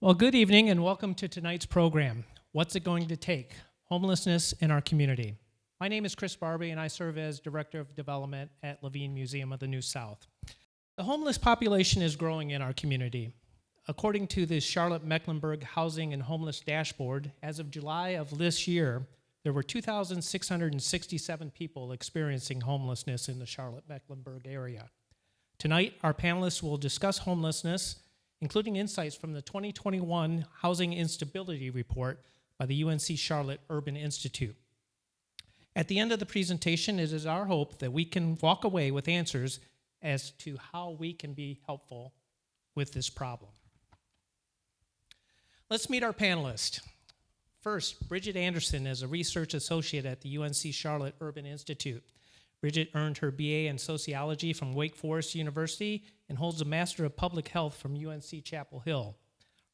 Well, good evening and welcome to tonight's program, What's It Going to Take? Homelessness in Our Community. My name is Chris Barbie and I serve as Director of Development at Levine Museum of the New South. The homeless population is growing in our community. According to the Charlotte-Mecklenburg Housing and Homeless Dashboard, as of July of this year, there were 2,667 people experiencing homelessness in the Charlotte-Mecklenburg area. Tonight, our panelists will discuss homelessness, including insights from the 2021 Housing Instability Report by the UNC Charlotte Urban Institute. At the end of the presentation, it is our hope that we can walk away with answers as to how we can be helpful with this problem. Let's meet our panelists. First, Bridget Anderson is a research associate at the UNC Charlotte Urban Institute. Bridget earned her BA in sociology from Wake Forest University and holds a Master of Public Health from UNC Chapel Hill.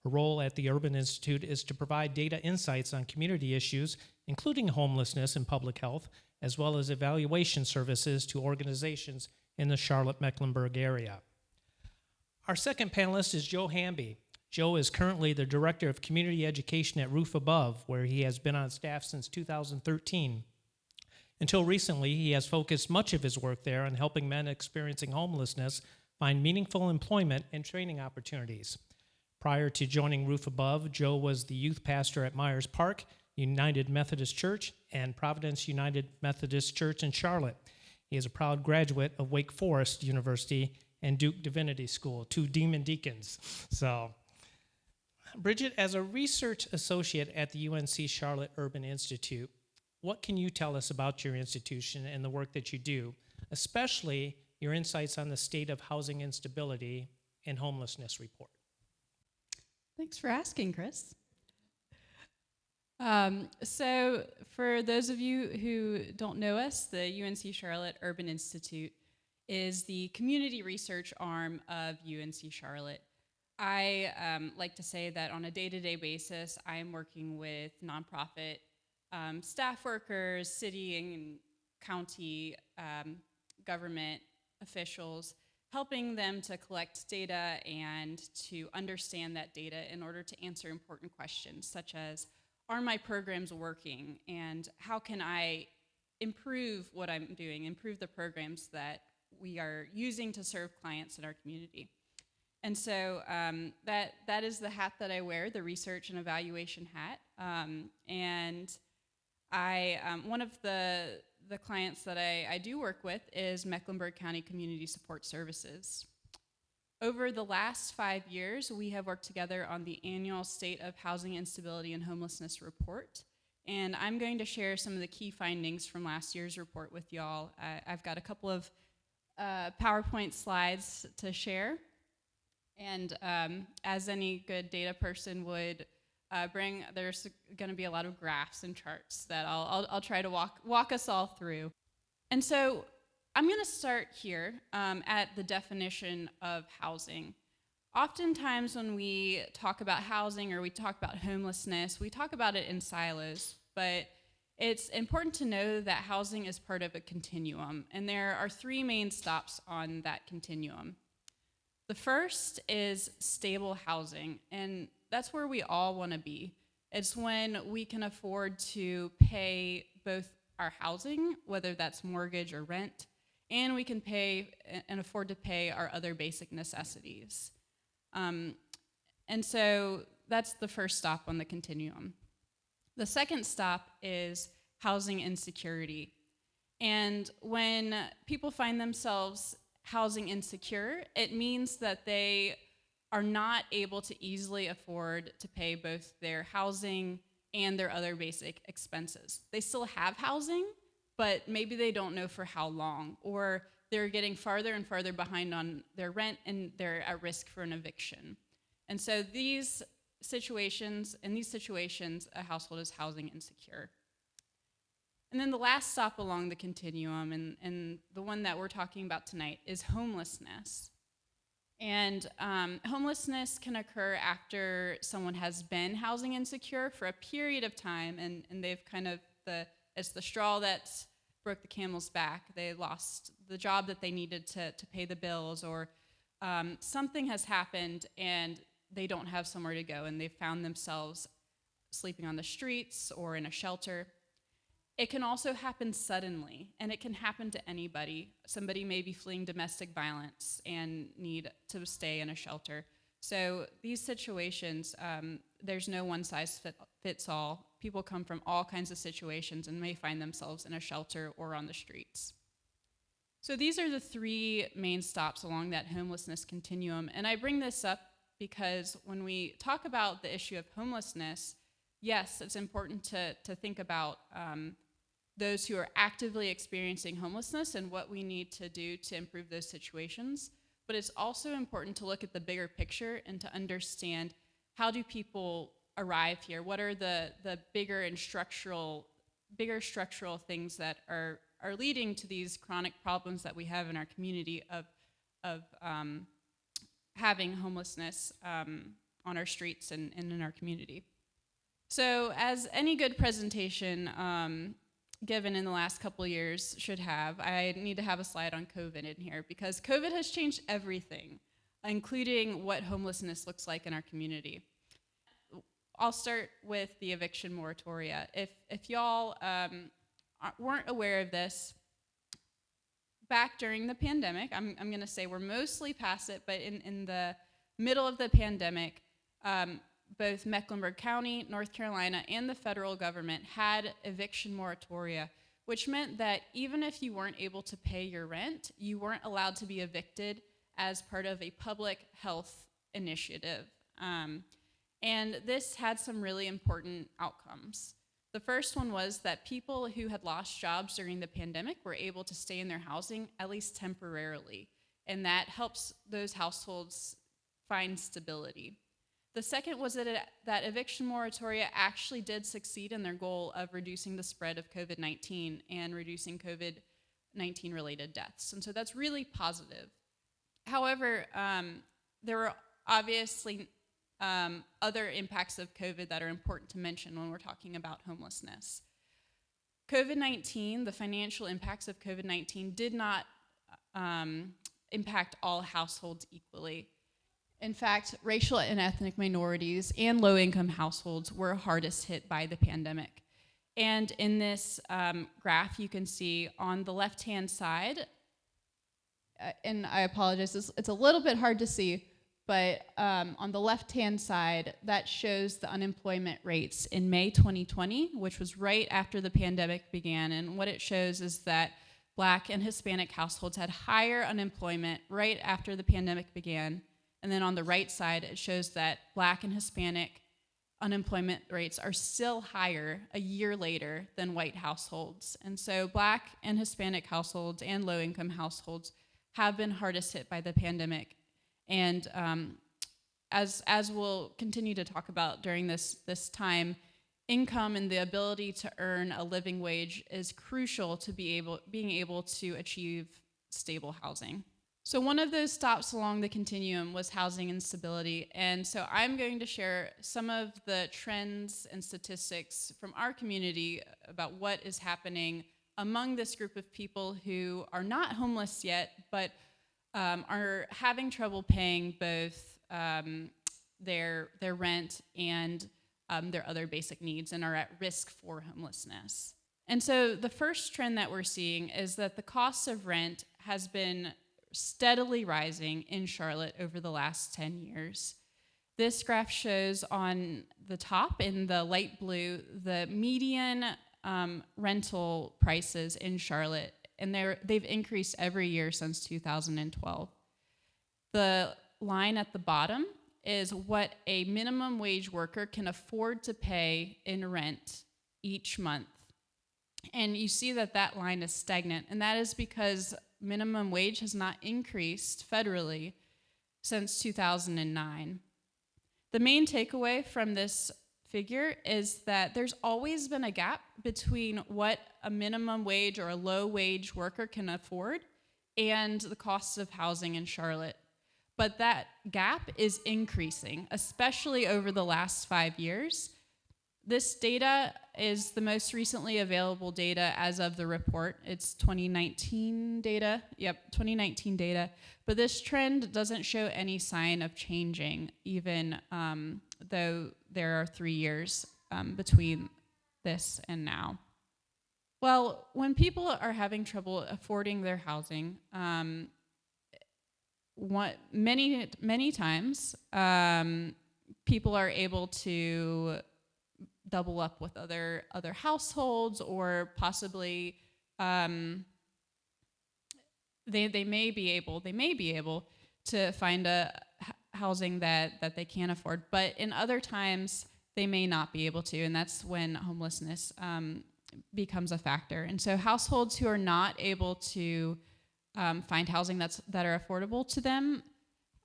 Her role at the Urban Institute is to provide data insights on community issues, including homelessness and public health, as well as evaluation services to organizations in the Charlotte-Mecklenburg area. Our second panelist is Joe Hamby. Joe is currently the Director of Community Education at Roof Above, where he has been on staff since 2013. Until recently, he has focused much of his work there on helping men experiencing homelessness find meaningful employment and training opportunities. Prior to joining Roof Above, Joe was the youth pastor at Myers Park United Methodist Church and Providence United Methodist Church in Charlotte. He is a proud graduate of Wake Forest University and Duke Divinity School, two demon deacons. So, Bridget, as a research associate at the UNC Charlotte Urban Institute, what can you tell us about your institution and the work that you do, especially your insights on the state of housing instability and homelessness report? Thanks for asking, Chris. So for those of you who don't know us, the UNC Charlotte Urban Institute is the community research arm of UNC Charlotte. I like to say that on a day-to-day basis, I am working with nonprofit staff workers, city and county government officials, helping them to collect data and to understand that data in order to answer important questions such as, are my programs working, and how can I improve what I'm doing, improve the programs that we are using to serve clients in our community. And so that is the hat that I wear, the research and evaluation hat. And one of the clients that I do work with is Mecklenburg County Community Support Services. Over the last 5 years, we have worked together on the annual State of Housing Instability and Homelessness Report. And I'm going to share some of the key findings from last year's report with y'all. I've got a couple of PowerPoint slides to share. And as any good data person would bring, there's going to be a lot of graphs and charts that I'll try to walk us all through. And so I'm going to start here at the definition of housing. Oftentimes when we talk about housing or we talk about homelessness, we talk about it in silos, but it's important to know that housing is part of a continuum, and there are three main stops on that continuum. The first is stable housing, and that's where we all want to be. It's when we can afford to pay both our housing, whether that's mortgage or rent, and we can pay and afford to pay our other basic necessities. And so that's the first stop on the continuum. The second stop is housing insecurity. And when people find themselves housing insecure, it means that they are not able to easily afford to pay both their housing and their other basic expenses. They still have housing, but maybe they don't know for how long, or they're getting farther and farther behind on their rent and they're at risk for an eviction. And so in these situations, a household is housing insecure. And then the last stop along the continuum, and the one that we're talking about tonight, is homelessness. And homelessness can occur after someone has been housing insecure for a period of time, and they've kind of, it's the straw that's broke the camel's back. They lost the job that they needed to pay the bills, or something has happened and they don't have somewhere to go and they've found themselves sleeping on the streets or in a shelter. It can also happen suddenly, and it can happen to anybody. Somebody may be fleeing domestic violence and need to stay in a shelter. So these situations, there's no one size fits all. People come from all kinds of situations and may find themselves in a shelter or on the streets. So these are the three main stops along that homelessness continuum. And I bring this up because when we talk about the issue of homelessness, yes, it's important to think about those who are actively experiencing homelessness and what we need to do to improve those situations. But it's also important to look at the bigger picture and to understand, how do people arrive here? What are the bigger structural things that are leading to these chronic problems that we have in our community of having homelessness on our streets and in our community? So as any good presentation given in the last couple of years should have, I need to have a slide on COVID in here, because COVID has changed everything, including what homelessness looks like in our community. I'll start with the eviction moratoria. If y'all weren't aware of this, back during the pandemic, I'm going to say we're mostly past it, but in the middle of the pandemic, both Mecklenburg County, North Carolina, and the federal government had eviction moratoria, which meant that even if you weren't able to pay your rent, you weren't allowed to be evicted as part of a public health initiative. And this had some really important outcomes. The first one was that people who had lost jobs during the pandemic were able to stay in their housing, at least temporarily, and that helps those households find stability. The second was that eviction moratoria actually did succeed in their goal of reducing the spread of COVID-19 and reducing COVID-19 related deaths. And so that's really positive. However, there were obviously other impacts of COVID that are important to mention when we're talking about homelessness. COVID-19, the financial impacts of COVID-19 did not impact all households equally. In fact, racial and ethnic minorities and low-income households were hardest hit by the pandemic. And in this graph, you can see on the left-hand side, and I apologize, it's a little bit hard to see, but on the left-hand side, that shows the unemployment rates in May 2020, which was right after the pandemic began. And what it shows is that Black and Hispanic households had higher unemployment right after the pandemic began. And then on the right side, it shows that Black and Hispanic unemployment rates are still higher a year later than white households. And so Black and Hispanic households and low-income households have been hardest hit by the pandemic. And as we'll continue to talk about during this time, income and the ability to earn a living wage is crucial to being able to achieve stable housing. So one of those stops along the continuum was housing instability. And so I'm going to share some of the trends and statistics from our community about what is happening among this group of people who are not homeless yet, but are having trouble paying both their rent and their other basic needs and are at risk for homelessness. And so the first trend that we're seeing is that the cost of rent has been steadily rising in Charlotte over the last 10 years. This graph shows on the top in the light blue the median rental prices in Charlotte, and they've increased every year since 2012. The line at the bottom is what a minimum wage worker can afford to pay in rent each month. And you see that line is stagnant, and that is because minimum wage has not increased federally since 2009. The main takeaway from this figure is that there's always been a gap between what a minimum wage or a low wage worker can afford and the costs of housing in Charlotte. But that gap is increasing, especially over the last 5 years. This data is the most recently available data as of the report. It's 2019 data. Yep, 2019 data. But this trend doesn't show any sign of changing, even though there are 3 years between this and now. Well, when people are having trouble affording their housing, many times people are able to double up with other households, or possibly they may be able to find a housing that they can't afford. But in other times they may not be able to, and that's when homelessness becomes a factor. And so households who are not able to find housing that are affordable to them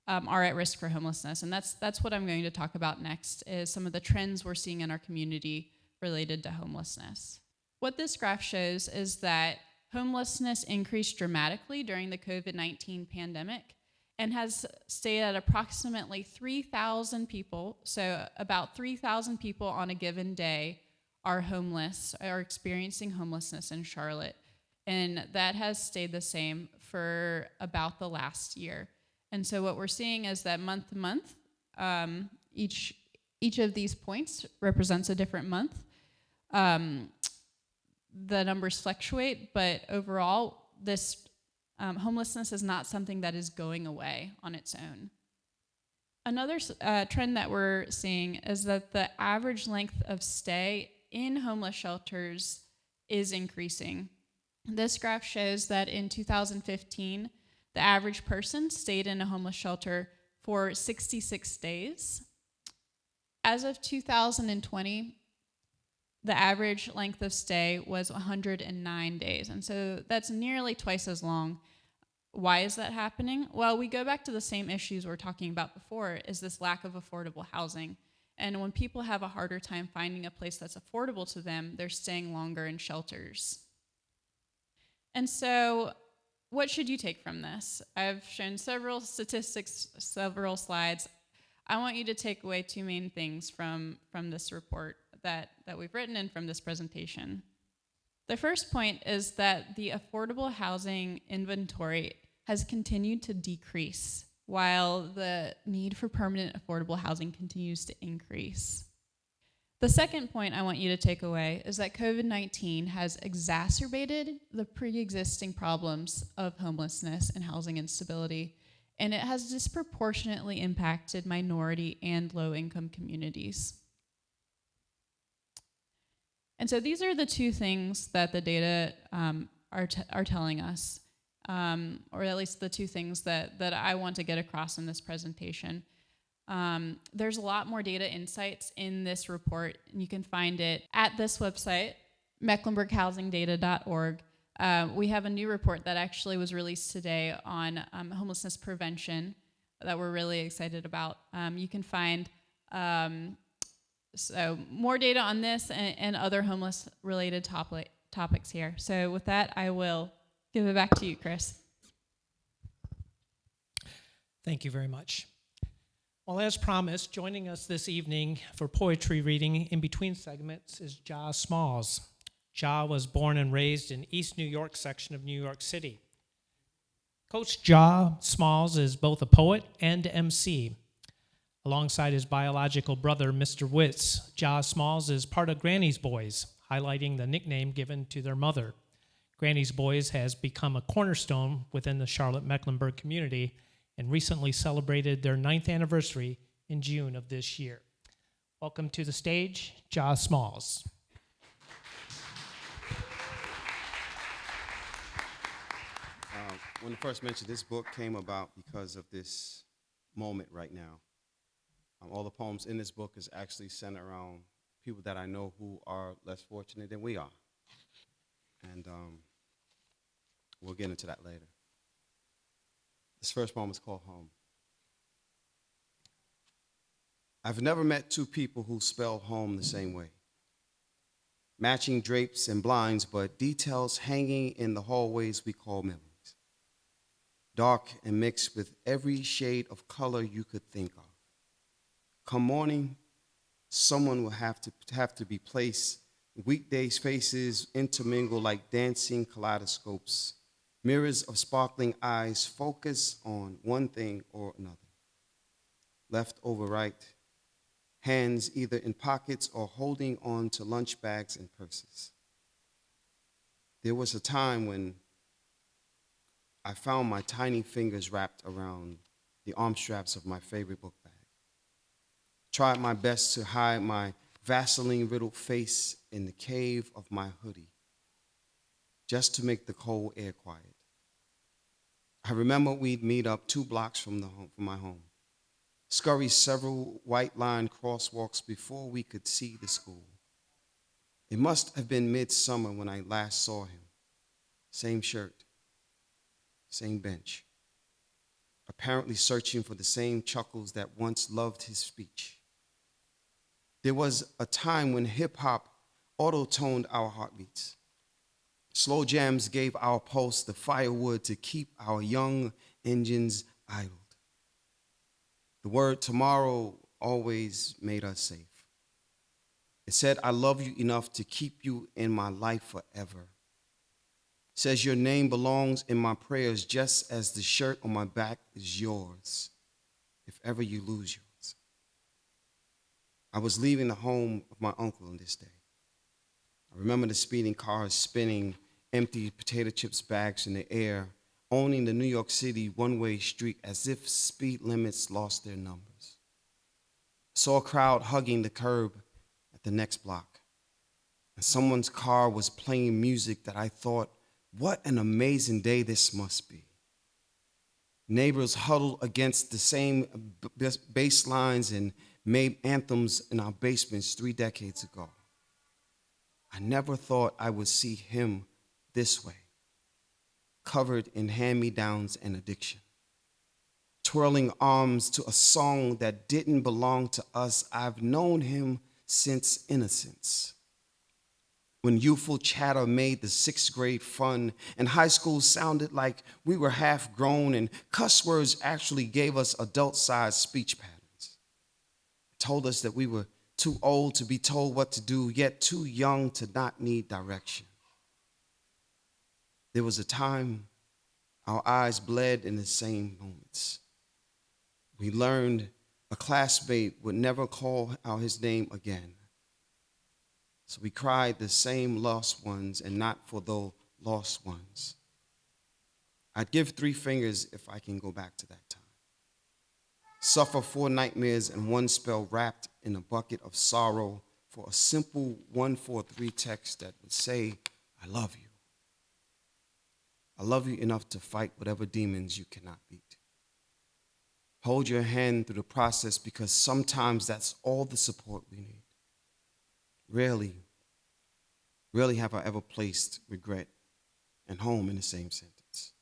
are at risk for homelessness. And that's what I'm going to talk about next, is some of the trends we're seeing in our community related to homelessness. What this graph shows is that homelessness increased dramatically during the COVID-19 pandemic and has stayed at approximately 3,000 people. So about 3,000 people on a given day are homeless, are experiencing homelessness in Charlotte. And that has stayed the same for about the last year. And so what we're seeing is that month to month, each of these points represents a different month. The numbers fluctuate, but overall, this homelessness is not something that is going away on its own. Another trend that we're seeing is that the average length of stay in homeless shelters is increasing. This graph shows that in 2015, the average person stayed in a homeless shelter for 66 days. As of 2020, the average length of stay was 109 days. And so that's nearly twice as long. Why is that happening? Well, we go back to the same issues we were talking about before, is this lack of affordable housing. And when people have a harder time finding a place that's affordable to them, they're staying longer in shelters. And so what should you take from this? I've shown several statistics, several slides. I want you to take away two main things from this report that we've written and from this presentation. The first point is that the affordable housing inventory has continued to decrease, while the need for permanent affordable housing continues to increase. The second point I want you to take away is that COVID-19 has exacerbated the pre-existing problems of homelessness and housing instability, and it has disproportionately impacted minority and low-income communities. And so these are the two things that the data are telling us, or at least the two things that I want to get across in this presentation. There's a lot more data insights in this report, and you can find it at this website, mecklenburghousingdata.org. We have a new report that actually was released today on homelessness prevention that we're really excited about. You can find so more data on this and other homeless-related topics here. So with that, I will give it back to you, Chris. Thank you very much. Well, as promised, joining us this evening for poetry reading in between segments is Jah Smalls. Jah was born and raised in East New York section of New York City. Coach Jah Smalls is both a poet and MC. Alongside his biological brother, Mr. Witz, Jah Smalls is part of Granny's Boys, highlighting the nickname given to their mother. Granny's Boys has become a cornerstone within the Charlotte-Mecklenburg community and recently celebrated their 9th anniversary in June of this year. Welcome to the stage, Jah Smalls. When I first mentioned, this book came about because of this moment right now. All the poems in this book is actually centered around people that I know who are less fortunate than we are. And we'll get into that later. This first poem is called Home. I've never met two people who spell home the same way. Matching drapes and blinds, but details hanging in the hallways we call memories. Dark and mixed with every shade of color you could think of. Come morning, Someone will have to be placed. Weekdays faces intermingle like dancing kaleidoscopes. Mirrors of sparkling eyes focus on one thing or another. Left over right, hands either in pockets or holding on to lunch bags and purses. There was a time when I found my tiny fingers wrapped around the arm straps of my favorite book bag. Tried my best to hide my Vaseline-riddled face in the cave of my hoodie, just to make the cold air quiet. I remember we'd meet up 2 blocks from my home, scurry several white-lined crosswalks before we could see the school. It must have been midsummer when I last saw him. Same shirt, same bench, apparently searching for the same chuckles that once loved his speech. There was a time when hip-hop auto-toned our heartbeats. Slow jams gave our pulse the firewood to keep our young engines idled. The word tomorrow always made us safe. It said, I love you enough to keep you in my life forever. It says your name belongs in my prayers just as the shirt on my back is yours, if ever you lose yours. I was leaving the home of my uncle on this day. I remember the speeding cars spinning empty potato chips bags in the air, owning the New York City one-way street as if speed limits lost their numbers. I saw a crowd hugging the curb at the next block, and someone's car was playing music that I thought, what an amazing day this must be. Neighbors huddled against the same bass lines and made anthems in our basements 3 decades ago. I never thought I would see him this way, covered in hand-me-downs and addiction, twirling arms to a song that didn't belong to us. I've known him since innocence, when youthful chatter made the 6th grade fun and high school sounded like we were half grown and cuss words actually gave us adult-sized speech patterns. It told us that we were too old to be told what to do, yet too young to not need direction. There was a time our eyes bled in the same moments. We learned a classmate would never call out his name again. So we cried the same lost ones and not for those lost ones. I'd give 3 fingers if I can go back to that time. Suffer 4 nightmares and 1 spell wrapped in a bucket of sorrow for a simple 143 text that would say, I love you. I love you enough to fight whatever demons you cannot beat. Hold your hand through the process because sometimes that's all the support we need. Rarely have I ever placed regret and home in the same sentence.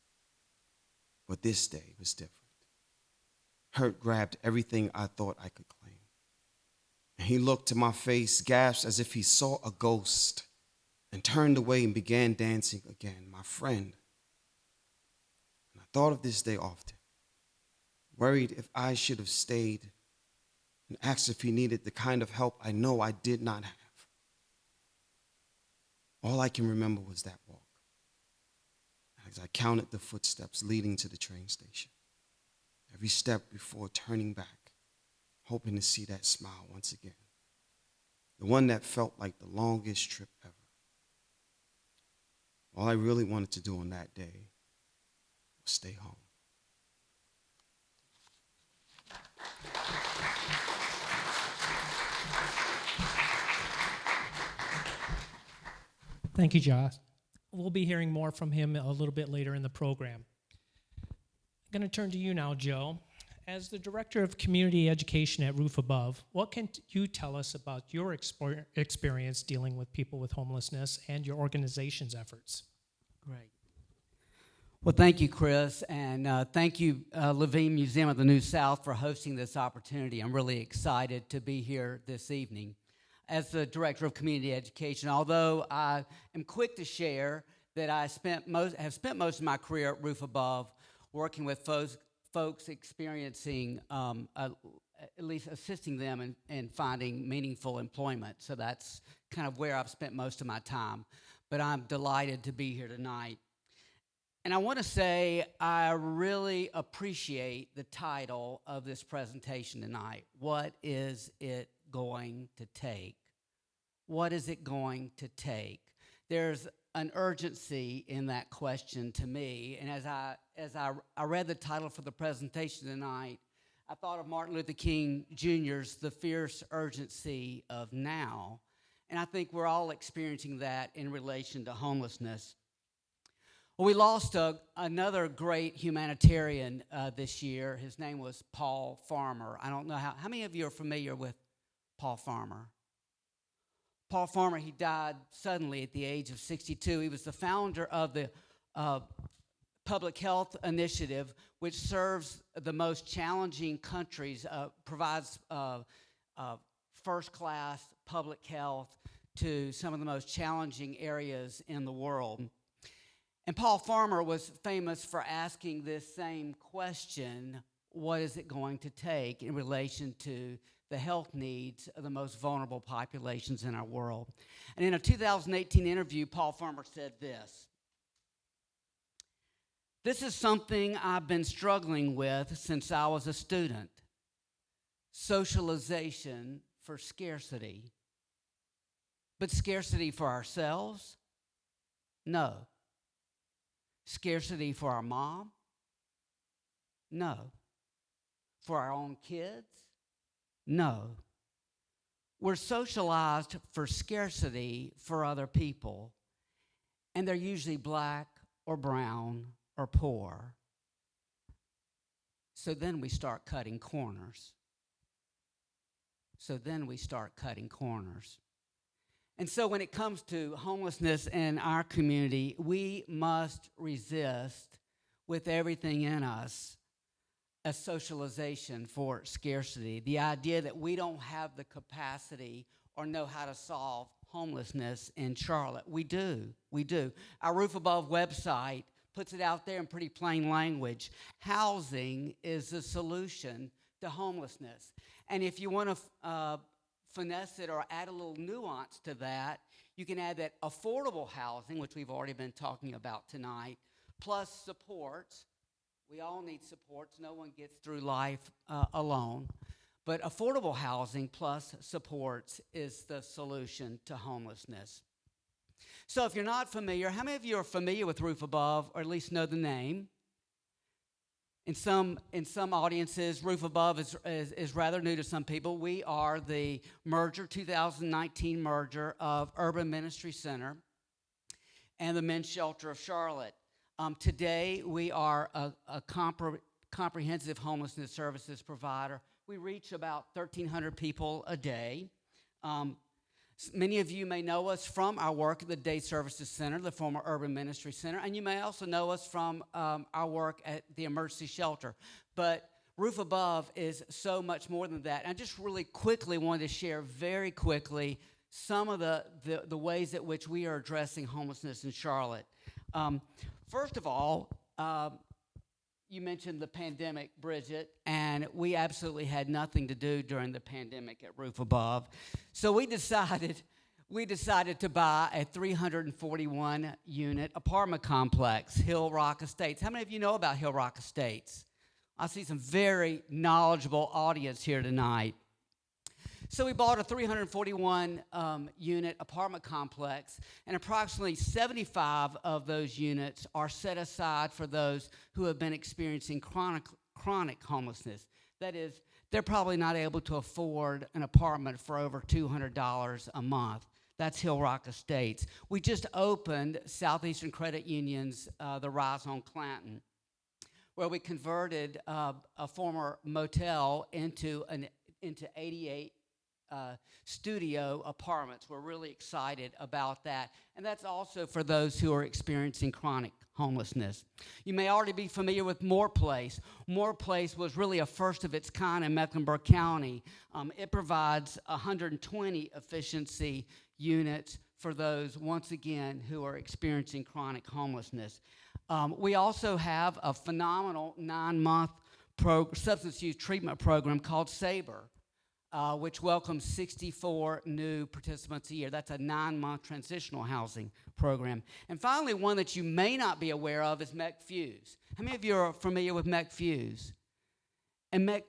But this day was different. Hurt grabbed everything I thought I could claim. And he looked to my face, gasped as if he saw a ghost, and turned away and began dancing again. My friend. And I thought of this day often, worried if I should have stayed, and asked if he needed the kind of help I know I did not have. All I can remember was that walk, as I counted the footsteps leading to the train station. Every step before turning back, hoping to see that smile once again. The one that felt like the longest trip ever. All I really wanted to do on that day was stay home. Thank you, Josh. We'll be hearing more from him a little bit later in the program. I'm going to turn to you now, Joe. As the Director of Community Education at Roof Above, what can you tell us about your experience dealing with people with homelessness and your organization's efforts? Great. Well, thank you, Chris, and thank you, Levine Museum of the New South, for hosting this opportunity. I'm really excited to be here this evening. As the Director of Community Education, although I am quick to share that I have spent most of my career at Roof Above working with folks experiencing a at least assisting them in finding meaningful employment. So that's kind of where I've spent most of my time. But I'm delighted to be here tonight. And I want to say I really appreciate the title of this presentation tonight. What is it going to take? What is it going to take? There's an urgency in that question to me. And as I read the title for the presentation tonight, I thought of Martin Luther King Jr.'s The Fierce Urgency of Now. And I think we're all experiencing that in relation to homelessness. Well, we lost another great humanitarian this year. His name was Paul Farmer. I don't know how many of you are familiar with Paul Farmer? Paul Farmer, he died suddenly at the age of 62. He was the founder of the Public Health Initiative, which serves the most challenging countries, provides first-class public health to some of the most challenging areas in the world. And Paul Farmer was famous for asking this same question, what is it going to take in relation to the health needs of the most vulnerable populations in our world? And in a 2018 interview, Paul Farmer said this: "This is something I've been struggling with since I was a student. Socialization for scarcity. But scarcity for ourselves? No. Scarcity for our mom? No. For our own kids? No. We're socialized for scarcity for other people, and they're usually black or brown or poor. So then we start cutting corners. And so when it comes to homelessness in our community, we must resist with everything in us a socialization for scarcity. The idea that we don't have the capacity or know how to solve homelessness in Charlotte. We do. Our Roof Above website puts it out there in pretty plain language. Housing is the solution to homelessness. And if you want to finesse it or add a little nuance to that, you can add that affordable housing, which we've already been talking about tonight, plus supports. We all need supports. No one gets through life alone. But affordable housing plus supports is the solution to homelessness. So if you're not familiar, how many of you are familiar with Roof Above, or at least know the name? In some audiences, Roof Above is rather new to some people. We are the 2019 merger of Urban Ministry Center and the Men's Shelter of Charlotte. Today, we are a comprehensive homelessness services provider. We reach about 1,300 people a day. Many of you may know us from our work at the Day Services Center, the former Urban Ministry Center, and you may also know us from our work at the emergency shelter. But Roof Above is so much more than that. And I just really quickly wanted to share very quickly some of the ways at which we are addressing homelessness in Charlotte. First of all, you mentioned the pandemic, Bridget, and we absolutely had nothing to do during the pandemic at Roof Above. So we decided to buy a 341-unit apartment complex, Hill Rock Estates. How many of you know about Hill Rock Estates? I see some very knowledgeable audience here tonight. So we bought a 341-unit apartment complex, and approximately 75 of those units are set aside for those who have been experiencing chronic homelessness. That is, they're probably not able to afford an apartment for over $200 a month. That's Hill Rock Estates. We just opened Southeastern Credit Union's The Rise on Clanton, where we converted a former motel into 88 studio apartments. We're really excited about that. And that's also for those who are experiencing chronic homelessness. You may already be familiar with Moore Place. Moore Place was really a first of its kind in Mecklenburg County. It provides 120 efficiency units for those, once again, who are experiencing chronic homelessness. We also have a phenomenal 9-month substance use treatment program called SABRE, which welcomes 64 new participants a year. That's a 9-month transitional housing program. And finally, one that you may not be aware of is MECFUSE. How many of you are familiar with MECFUSE? And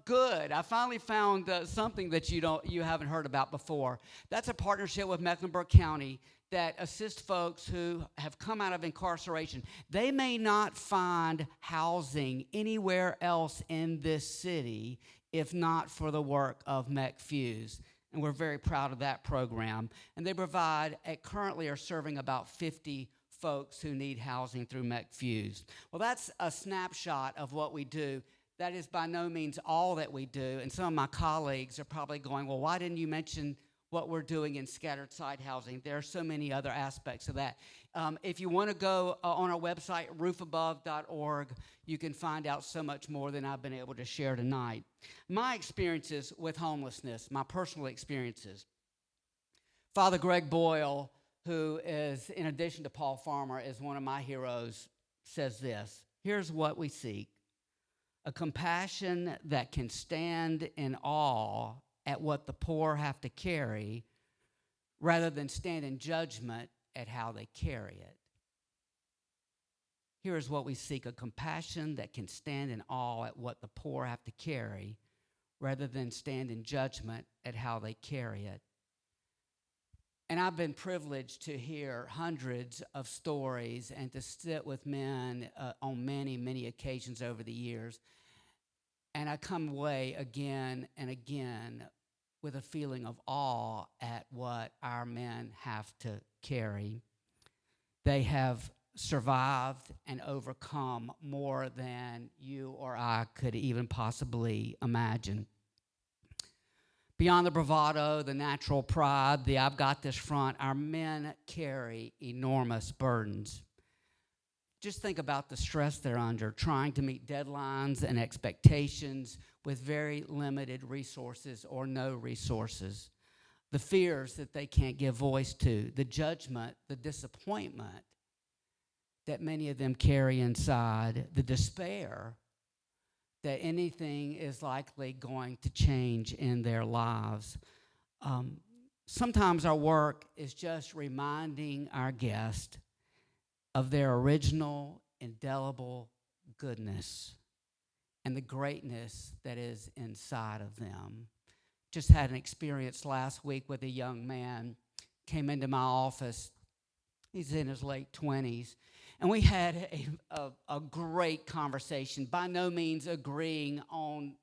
good. I finally found something that you haven't heard about before. That's a partnership with Mecklenburg County that assists folks who have come out of incarceration. They may not find housing anywhere else in this city if not for the work of MECFUSE. And we're very proud of that program. And they currently are serving about 50 folks who need housing through MECFUSE. Well, that's a snapshot of what we do. That is by no means all that we do. And some of my colleagues are probably going, well, why didn't you mention what we're doing in scattered site housing? There are so many other aspects of that. If you want to go on our website, roofabove.org, you can find out so much more than I've been able to share tonight. My experiences with homelessness, my personal experiences. Father Greg Boyle, who is, in addition to Paul Farmer, is one of my heroes, says this: here's what we seek: a compassion that can stand in awe at what the poor have to carry rather than stand in judgment at how they carry it. Here is what we seek: a compassion that can stand in awe at what the poor have to carry rather than stand in judgment at how they carry it. And I've been privileged to hear hundreds of stories and to sit with men on many, many occasions over the years. And I come away again and again with a feeling of awe at what our men have to carry. They have survived and overcome more than you or I could even possibly imagine. Beyond the bravado, the natural pride, the I've got this front, our men carry enormous burdens. Just think about the stress they're under, trying to meet deadlines and expectations with very limited resources or no resources. The fears that they can't give voice to, the judgment, the disappointment that many of them carry inside, the despair that anything is likely going to change in their lives. Sometimes our work is just reminding our guest of their original, indelible goodness and the greatness that is inside of them. Just had an experience last week with a young man, came into my office. He's in his late 20s. And we had a great conversation, by no means agreeing on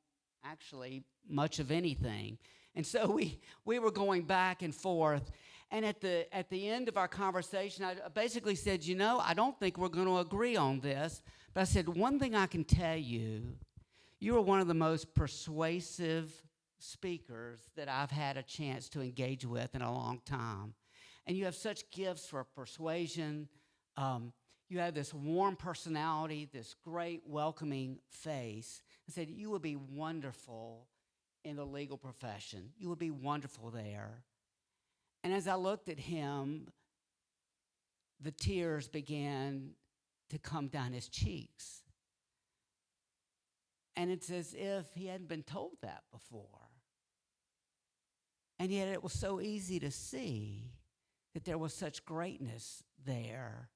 actually much of anything. And so we were going back and forth. And at the end of our conversation, I basically said, I don't think we're going to agree on this. But I said, one thing I can tell you, you are one of the most persuasive speakers that I've had a chance to engage with in a long time. And you have such gifts for persuasion. You have this warm personality, this great welcoming face. I said, you would be wonderful in the legal profession. You would be wonderful there. And as I looked at him, the tears began to come down his cheeks. And it's as if he hadn't been told that before. And yet it was so easy to see that there was such greatness there.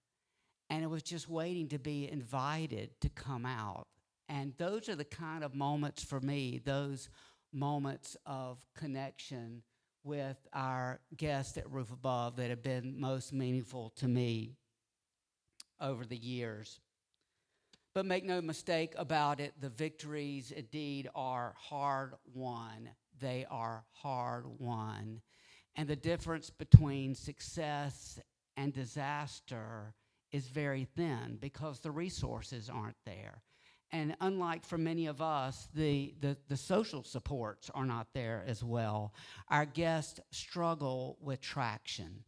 And it was just waiting to be invited to come out. And those are the kind of moments for me, those moments of connection with our guests at Roof Above that have been most meaningful to me over the years. But make no mistake about it, the victories indeed are hard won. They are hard won. And the difference between success and disaster is very thin because the resources aren't there. And unlike for many of us, the social supports are not there as well. Our guests struggle with traction.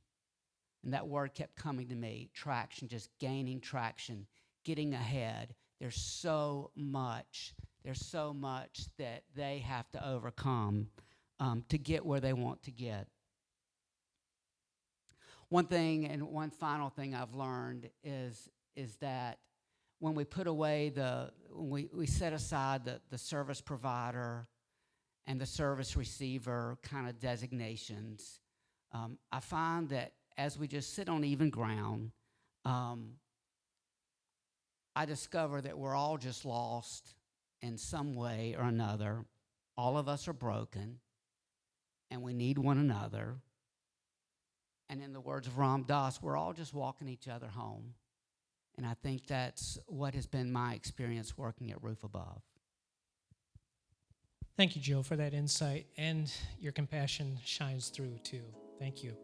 And that word kept coming to me, traction, just gaining traction, getting ahead. There's so much that they have to overcome to get where they want to get. One thing and one final thing I've learned is that when we put away when we set aside the service provider and the service receiver kind of designations, I find that as we just sit on even ground, I discover that we're all just lost in some way or another. All of us are broken, and we need one another. And in the words of Ram Dass, we're all just walking each other home. And I think that's what has been my experience working at Roof Above. Thank you, Joe, for that insight, and your compassion shines through, too. Thank you.